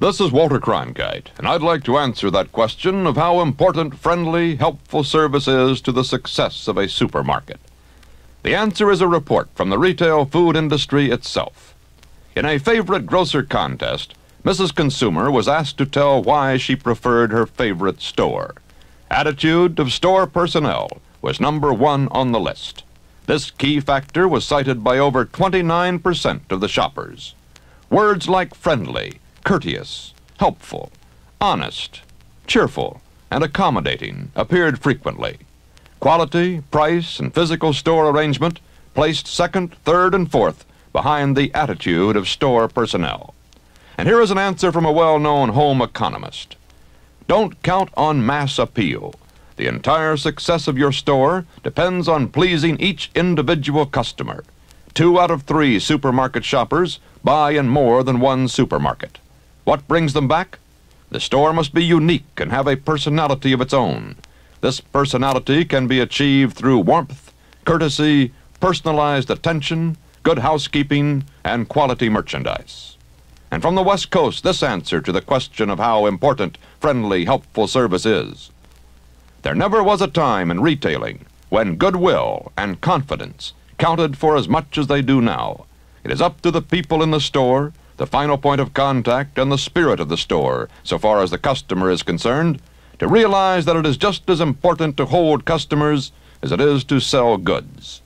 This is Walter Cronkite, and I'd like to answer that question of how important friendly, helpful service is to the success of a supermarket. The answer is a report from the retail food industry itself. In a favorite grocer contest, Mrs. Consumer was asked to tell why she preferred her favorite store. Attitude of store personnel was number one on the list. This key factor was cited by over 29% of the shoppers. Words like friendly, courteous, helpful, honest, cheerful, and accommodating appeared frequently. Quality, price, and physical store arrangement placed second, third, and fourth behind the attitude of store personnel. And here is an answer from a well-known home economist. Don't count on mass appeal. The entire success of your store depends on pleasing each individual customer. 2 out of 3 supermarket shoppers buy in more than one supermarket. What brings them back? The store must be unique and have a personality of its own. This personality can be achieved through warmth, courtesy, personalized attention, good housekeeping, and quality merchandise. And from the West Coast, this answer to the question of how important friendly, helpful service is. There never was a time in retailing when goodwill and confidence counted for as much as they do now. It is up to the people in the store, the final point of contact, and the spirit of the store, so far as the customer is concerned, to realize that it is just as important to hold customers as it is to sell goods.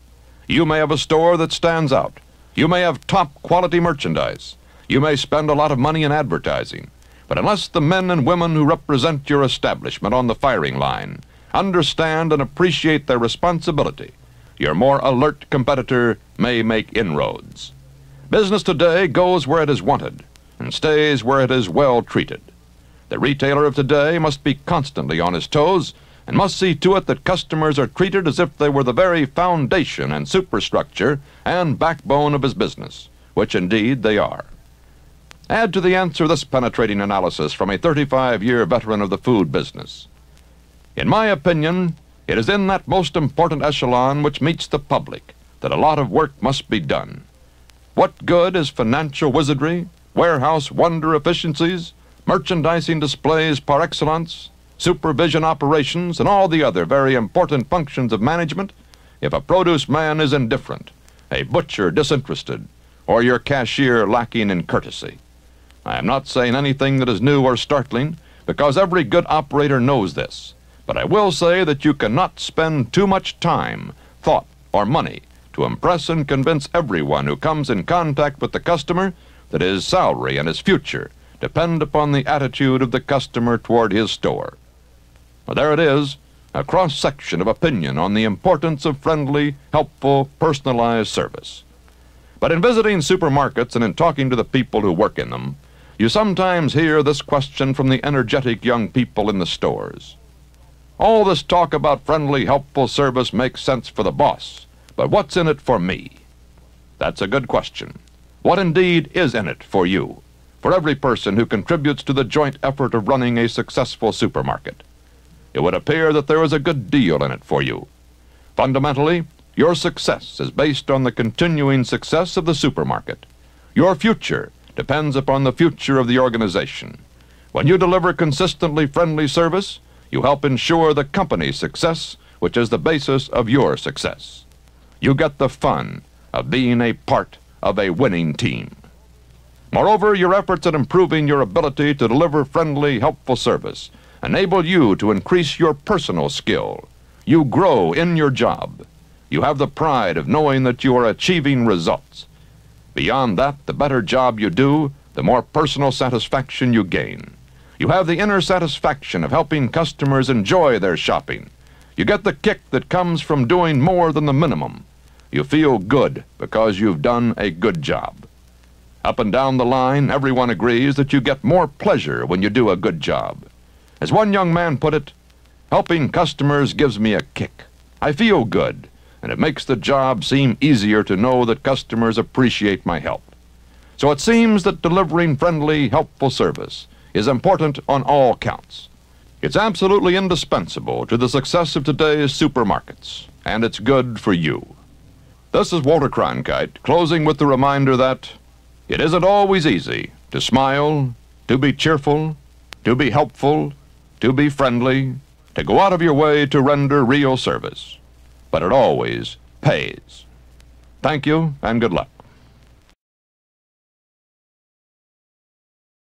You may have a store that stands out. You may have top quality merchandise. You may spend a lot of money in advertising. But unless the men and women who represent your establishment on the firing line understand and appreciate their responsibility, your more alert competitor may make inroads. Business today goes where it is wanted and stays where it is well treated. The retailer of today must be constantly on his toes and must see to it that customers are treated as if they were the very foundation and superstructure and backbone of his business, which indeed they are. Add to the answer this penetrating analysis from a 35-year veteran of the food business. In my opinion, it is in that most important echelon which meets the public that a lot of work must be done. What good is financial wizardry, warehouse wonder efficiencies, merchandising displays par excellence, supervision operations, and all the other very important functions of management if a produce man is indifferent, a butcher disinterested, or your cashier lacking in courtesy? I am not saying anything that is new or startling, because every good operator knows this. But I will say that you cannot spend too much time, thought, or money to impress and convince everyone who comes in contact with the customer that his salary and his future depend upon the attitude of the customer toward his store. Well, there it is, a cross-section of opinion on the importance of friendly, helpful, personalized service. But in visiting supermarkets and in talking to the people who work in them, you sometimes hear this question from the energetic young people in the stores. All this talk about friendly, helpful service makes sense for the boss, but what's in it for me? That's a good question. What indeed is in it for you, for every person who contributes to the joint effort of running a successful supermarket? It would appear that there is a good deal in it for you. Fundamentally, your success is based on the continuing success of the supermarket. Your future depends upon the future of the organization. When you deliver consistently friendly service, you help ensure the company's success, which is the basis of your success. You get the fun of being a part of a winning team. Moreover, your efforts at improving your ability to deliver friendly, helpful service enable you to increase your personal skill. You grow in your job. You have the pride of knowing that you are achieving results. Beyond that, the better job you do, the more personal satisfaction you gain. You have the inner satisfaction of helping customers enjoy their shopping. You get the kick that comes from doing more than the minimum. You feel good because you've done a good job. Up and down the line, everyone agrees that you get more pleasure when you do a good job. As one young man put it, helping customers gives me a kick. I feel good, and it makes the job seem easier to know that customers appreciate my help. So it seems that delivering friendly, helpful service is important on all counts. It's absolutely indispensable to the success of today's supermarkets, and it's good for you. This is Walter Cronkite, closing with the reminder that it isn't always easy to smile, to be cheerful, to be helpful, to be friendly, to go out of your way to render real service. But it always pays. Thank you and good luck.